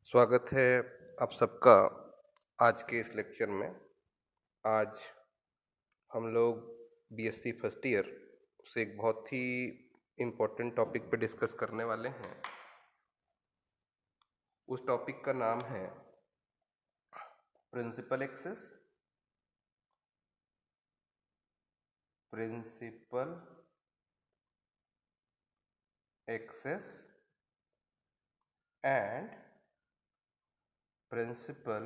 स्वागत है आप सबका आज के इस लेक्चर में। आज हम लोग बीएससी फर्स्ट ईयर से एक बहुत ही इम्पोर्टेंट टॉपिक पे डिस्कस करने वाले हैं। उस टॉपिक का नाम है principal axes, principal axes and principal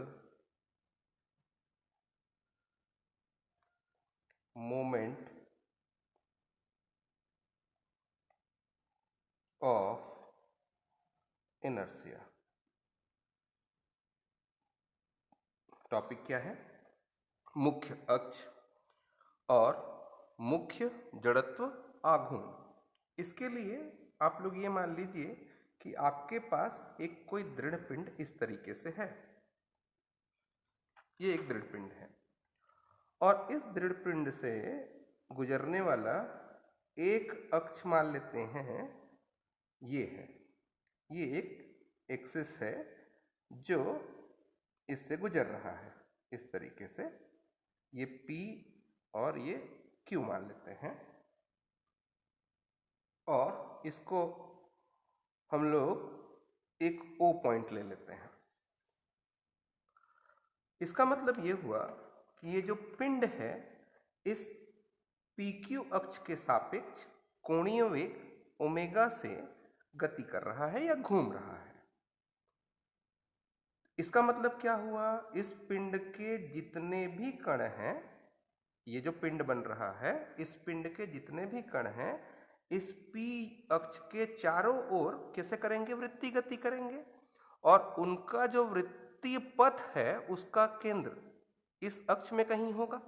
moment of inertia. Topic क्या है? मुख्य अक्ष और मुख्य जड़त्व आघूर्ण। इसके लिए आप लोग ये मान लीजिए कि आपके पास एक कोई दृढ़ पिंड इस तरीके से है। ये एक दृढ़ पिंड है और इस दृढ़ पिंड से गुजरने वाला एक अक्ष मान लेते हैं ये है। ये एक एक्सिस है जो इससे गुजर रहा है इस तरीके से। ये P और ये Q मान लेते हैं और इसको हम लोग एक O पॉइंट ले लेते हैं। इसका मतलब ये हुआ कि ये जो पिंड है इस PQ अक्ष के सापेक्ष कोणीय वेग ओमेगा से गति कर रहा है या घूम रहा है। इसका मतलब क्या हुआ? इस पिंड के जितने भी कण हैं, ये जो पिंड बन रहा है, इस पिंड के जितने भी कण हैं इस P अक्ष के चारों ओर कैसे करेंगे? वृत्तीय गति करेंगे और उनका जो वृत्तीय पथ है उसका केंद्र इस अक्ष में कहीं होगा।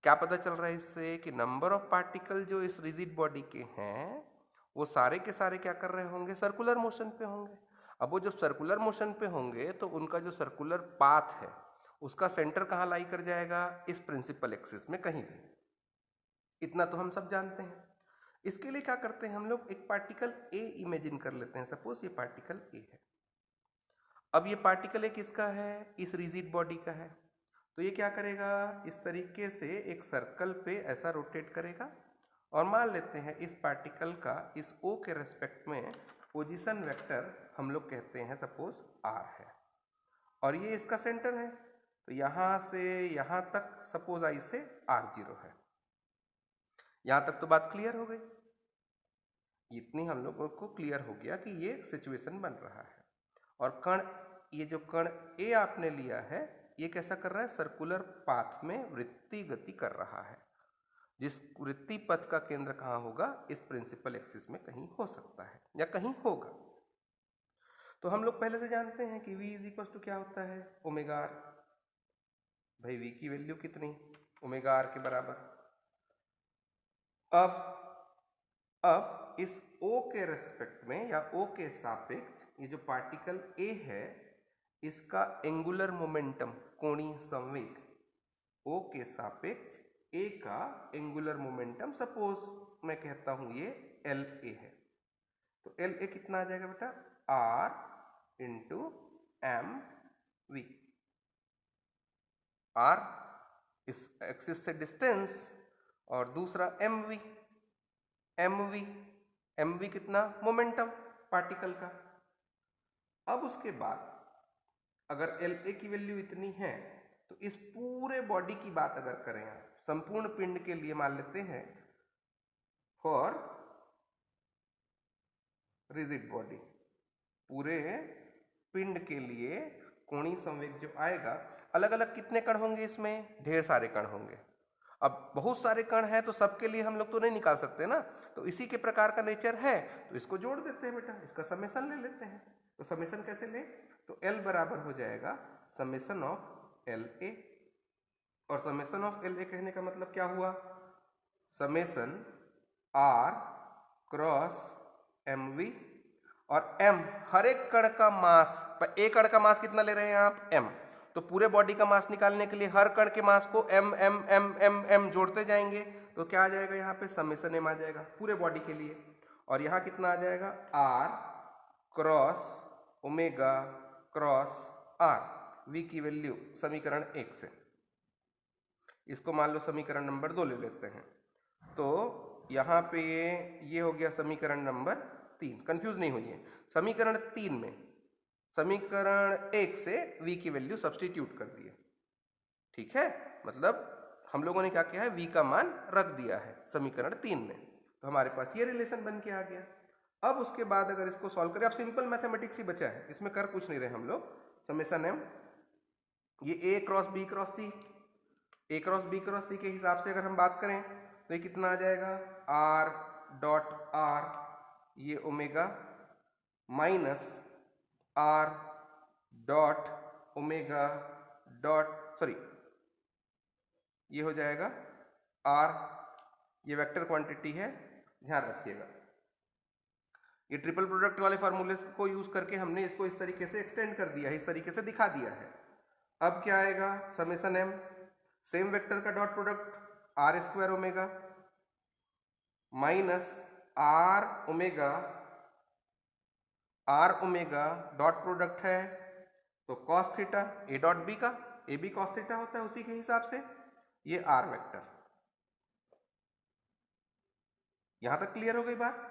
क्या पता चल रहा है इससे कि नंबर ऑफ पार्टिकल जो इस रिजिड बॉडी के हैं वो सारे के सारे क्या कर रहे होंगे? सर्कुलर मोशन पे होंगे। अब वो जब सर्कुलर मोशन पे होंगे तो उनका जो सर्कुलर पाथ है उसका सेंटर कहाँ लाई कर जाएगा? इस प्रिंसिपल एक्सिस में कहीं भी। इतना तो हम सब जानते हैं। इसके लिए क्या करते हैं हम लोग? एक पार्टिकल ए इमेजिन कर लेते हैं। सपोज ये पार्टिकल ए है। अब ये पार्टिकल ए किसका है? इस रिजिड बॉडी का है। तो ये क्या करेगा? इस तरीके से एक सर्कल पे ऐसा रोटेट करेगा और मान लेते हैं इस पार्टिकल का इस O के रेस्पेक्ट में पोजीशन वेक्टर हम लोग कहते हैं सपोज R है और ये इसका सेंटर है। तो यहाँ से यहाँ तक सपोज I से R0 है। यहाँ तक तो बात क्लियर हो गई। इतनी हम लोगों को क्लियर हो गया कि ये सिचुएशन बन रहा है और कण, ये जो कण A आपने लिया है ये कैसा कर रहा है? सर्कुलर पाथ में वृत्तीय गति कर रहा है। जिस वृत्तीय पथ का केंद्र कहाँ होगा? इस प्रिंसिपल एक्सिस में कहीं हो सकता है या कहीं होगा। तो हम लोग पहले से जानते हैं कि V इज इक्वल टू क्या होता है? Omega R. भाई V की वैल्यू कितनी? ओमेगा आर के बराबर। अब इस O के रेस्पेक्ट में या O के सापेक्ष ये जो पार्टिकल A है इसका एंगुलर मोमेंटम, कोणीय संवेग, O के सापेक्ष A का एंगुलर मोमेंटम सपोज मैं कहता हूं ये LA है। तो LA कितना आ जाएगा बेटा? R into MV। R इस एक्सिस से डिस्टेंस और दूसरा MV कितना? मोमेंटम पार्टिकल का। अब उसके बाद अगर LA की वैल्यू इतनी है तो इस पूरे बॉडी की बात अगर करें, संपूर्ण पिंड के लिए मान लेते हैं फॉर रिजिड बॉडी, पूरे पिंड के लिए कोणीय संवेग जो आएगा, अलग अलग कितने कण होंगे इसमें? ढेर सारे कण होंगे। अब बहुत सारे कण हैं तो सबके लिए हम लोग तो नहीं निकाल सकते ना, तो इसी के प्रकार का नेचर है तो इसको जोड़ देते हैं बेटा, इसका समेशन ले लेते हैं। तो समेशन कैसे ले? तो L बराबर हो जाएगा समेशन ऑफ LA और समेशन ऑफ LA कहने का मतलब क्या हुआ? समेशन R क्रॉस MV और M हर एक कण का मास, पर एक कण का मास कितना ले रहे हैं आप? M। तो पूरे बॉडी का मास निकालने के लिए हर कण के मास को M जोड़ते जाएंगे तो क्या आ जाएगा? यहाँ पे समेशन M आ जाएगा पूरे बॉडी के लिए। और यहाँ कितना आ जाएगा? R cross omega cross R, v की वैल्यू समीकरण 1 से। इसको मान लो समीकरण नंबर 2 ले लेते हैं, तो यहाँ पे ये हो गया समीकरण नंबर 3। कंफ्यूज नहीं होइए, समीकरण 3 में समीकरण 1 से v की वैल्यू सब्स्टिट्यूट कर दिए, ठीक है। मतलब हम लोगों ने क्या किया है, v का मान रख दिया है समीकरण 3 में, तो हमारे पास ये रिलेशन बन के आ गया। अब उसके बाद अगर इसको सॉल्व करें, अब सिंपल मैथमेटिक्स ही बचा है, इसमें कर कुछ नहीं रहे हम लोग। समेशन m, ये a cross b cross c, a cross b cross c के हिसाब से अगर हम बात करें तो ये कितना आ जाएगा, r डॉट r, ये omega minus r dot omega dot sorry, ये हो जाएगा r, ये वेक्टर क्वांटिटी है, ध्यान रखिएगा। ये ट्रिपल प्रोडक्ट वाले फार्मूले को यूज करके हमने इसको इस तरीके से एक्सटेंड कर दिया है, इस तरीके से दिखा दिया है। अब क्या आएगा, समेशन m, सेम वेक्टर का dot product R square omega minus R omega dot product है तो cos theta, A dot B का, ए बी कॉस थीटा होता है उसी के हिसाब से, ये आर वेक्टर। यहां तक क्लियर हो गई बात?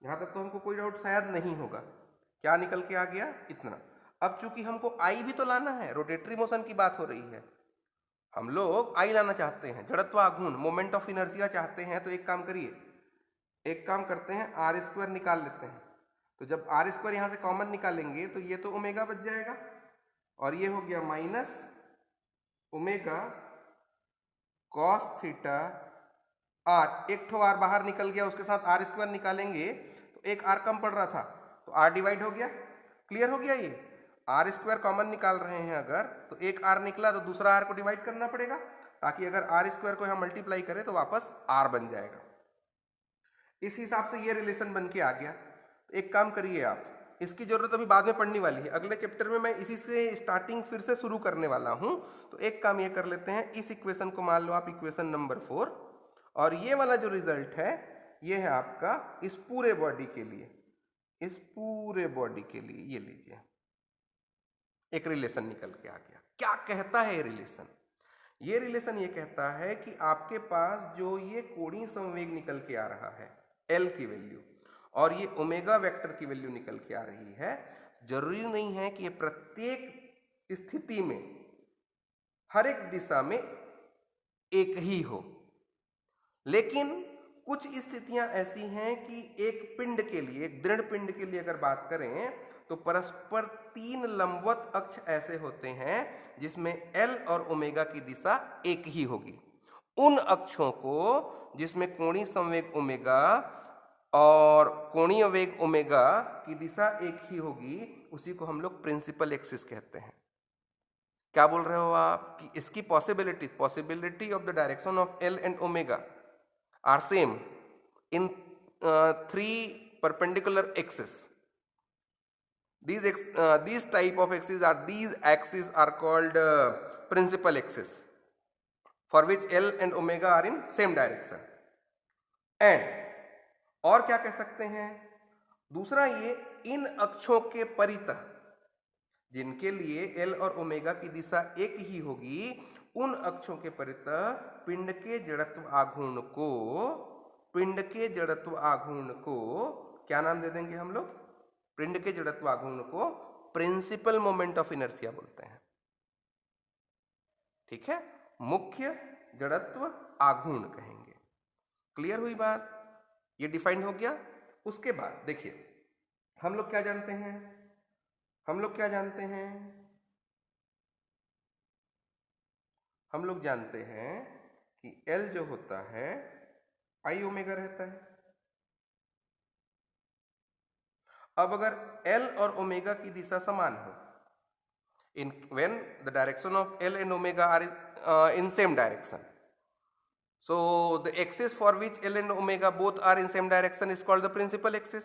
यहां तक तो हमको कोई डाउट शायद नहीं होगा। क्या निकल के आ गया, इतना। अब चूंकि हमको आई भी तो लाना है, रोटेटरी मोशन की बात हो रही है, हम लोग आई लाना चाहते हैं, जड़त्व आघूर्ण, मोमेंट ऑफ इनर्शिया चाहते हैं, तो एक काम करिए, एक काम करते हैं, आर स्क्वायर निकाल लेते हैं। तो जब आर स्क्वायर यहां से कॉमन निकालेंगे तो ये तो ओमेगा बच जाएगा, और ये हो गया minus omega cos theta R, एक ठो आर बाहर निकल गया, उसके साथ आर स्क्वायर निकालेंगे तो एक आर कम पड़ रहा था, तो आर डिवाइड हो गया। क्लियर हो गया? ये आर स्क्वायर कॉमन निकाल रहे हैं अगर, तो एक आर निकला तो दूसरा आर को डिवाइड करना पड़ेगा, ताकि अगर आर स्क्वायर को यहाँ मल्टीप्लाई करें तो वापस आर बन जाएगा। इस हिसाब से ये रिलेशन बन के आ गया। एक काम करिए आप, इसकी जरूरत अभी बाद में पड़ने वाली है, अगले चैप्टर में मैं इसी से स्टार्टिंग फिर से शुरू करने वाला हूं। तो एक काम ये कर लेते हैं, इस इक्वेशन को मान लो आप इक्वेशन नंबर 4, और ये वाला जो रिजल्ट है ये है आपका इस पूरे बॉडी के लिए, इस पूरे बॉडी के लिए ये लीजिए, एक रिलेशन निकल के आ गया। क्या कहता है ये रिलेशन? ये रिलेशन ये कहता है कि आपके पास जो ये कोणीय संवेग निकल के आ रहा है L की वैल्यू, और ये ओमेगा वेक्टर की वैल्यू निकल के आ रही है, जरूरी नहीं है कि ये प्रत्येक स्थिति में हर एक दिशा में एक ही हो, लेकिन कुछ स्थितियां ऐसी हैं कि एक पिंड के लिए, एक दृढ़ पिंड के लिए अगर बात करें तो परस्पर 3 लंबवत अक्ष ऐसे होते हैं जिसमें L और ओमेगा की दिशा एक ही होगी। उन अक्षों को जिसमें कोणीय संवेग ओमेगा और कोणीय वेग ओमेगा की दिशा एक ही होगी, उसी को हम लोग प्रिंसिपल एक्सिस कहते हैं। क्या बोल रहे हो आप कि इसकी possibility of the direction of L and omega are same in 3 perpendicular axes. These type of axes are called principal axis, for which L and omega are in same direction. And और क्या कह सकते हैं दूसरा, ये इन अक्षों के परितः जिनके लिए L और ओमेगा की दिशा एक ही होगी, उन अक्षों के परितः पिंड के जड़त्व आघूर्ण को क्या नाम दे देंगे हम लोग? पिंड के जड़त्व आघूर्ण को प्रिंसिपल मोमेंट ऑफ इनर्शिया बोलते हैं। ठीक है, मुख्य जड़त्व आघूर्ण कहेंगे। क्लियर हुई बात? ये डिफाइन हो गया। उसके बाद देखिए हम लोग क्या जानते हैं, हम लोग जानते हैं कि L जो होता है आई ओमेगा रहता है। अब अगर L और ओमेगा की दिशा समान हो, when the direction of L and omega are in same direction, so the axis for which L and omega both are in same direction is called the principal axis,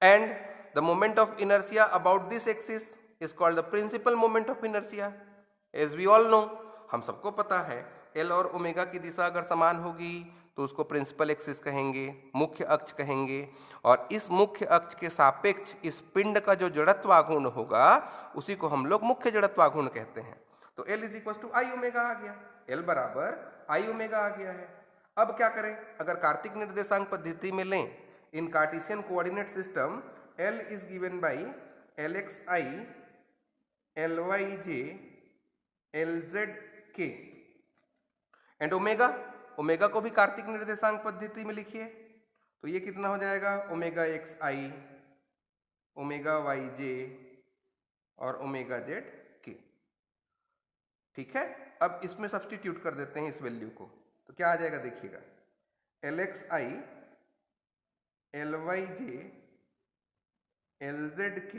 and the moment of inertia about this axis is called the principal moment of inertia. As we all know, हम सबको पता है L और omega की दिशा अगर समान होगी तो उसको प्रिंसिपल एक्सिस कहेंगे, मुख्य अक्ष कहेंगे। और इस मुख्य अक्ष के सापेक्ष इस पिंड का जो जड़त्वाघूर्ण होगा उसी को हम लोग मुख्य जड़त्वाघूर्ण कहते हैं। तो L is equal to I omega आ गया, L बराबर आई ओमेगा आ गया है। अब क्या करें, अगर कार्तिक निर्देशांक पद्धति में लें in Cartesian coordinate system, L is given by LXi LYj LZk and omega, omega को भी कार्तिक निर्देशांक पद्धति में लिखिए तो ये कितना हो जाएगा, ओमेगा XI ओमेगा YJ और ओमेगा ZK। ठीक है, अब इसमें सब्स्टिट्यूट कर देते हैं इस वैल्यू को, तो क्या आ जाएगा देखिएगा, LXI LYJ LZK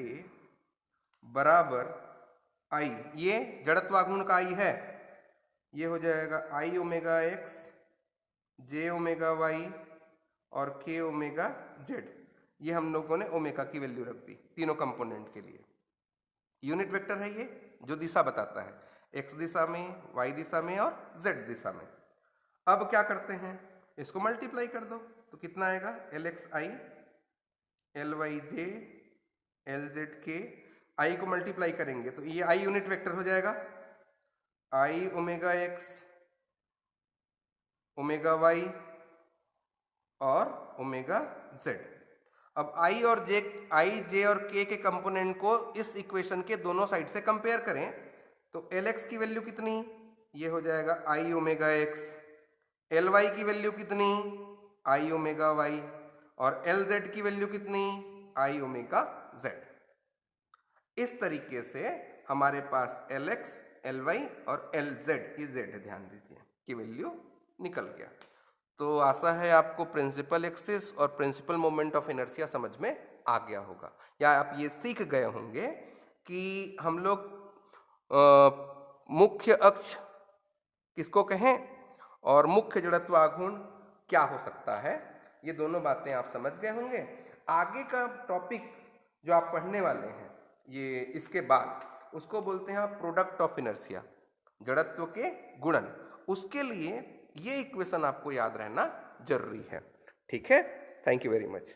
बराबर I, ये जड़त्वाघूर्ण का I है, ये हो जाएगा I omega X J omega Y और K ओमेगा Z। ये हम लोगों ने ओमेगा की वैल्यू रख दी तीनों कंपोनेंट के लिए। यूनिट वेक्टर है ये जो दिशा बताता है, X दिशा में, Y दिशा में और Z दिशा में। अब क्या करते हैं, इसको मल्टीप्लाई कर दो तो कितना आएगा, LXI LYJ LZK, I को मल्टीप्लाई करेंगे तो ये I यूनिट वेक्टर हो जाएगा, I omega X omega Y और ओमेगा Z। अब I और J और K के कंपोनेंट को इस इक्वेशन के दोनों साइड से कंपेयर करें तो LX की वैल्यू कितनी, ये हो जाएगा I ओमेगा X, LY की वैल्यू कितनी, I ओमेगा Y और LZ की वैल्यू कितनी, I ओमेगा Z। इस तरीके से हमारे पास LX LY और LZ, ये Z है ध्यान दीजिए, की वैल्यू निकल गया। तो आशा है आपको प्रिंसिपल एक्सिस और प्रिंसिपल मोमेंट ऑफ इनर्शिया समझ में आ गया होगा, या आप ये सीख गए होंगे कि हम लोग मुख्य अक्ष किसको कहें और मुख्य जड़त्वाघूर्ण क्या हो सकता है, ये दोनों बातें आप समझ गए होंगे। आगे का टॉपिक जो आप पढ़ने वाले हैं ये इसके बाद, उसको बोलते हैं आप प्रोडक्ट ऑफ इनर्शिया, जड़त्व के गुणन। उसके लिए ये इक्वेशन आपको याद रहना जरूरी है। ठीक है, थैंक यू वेरी मच।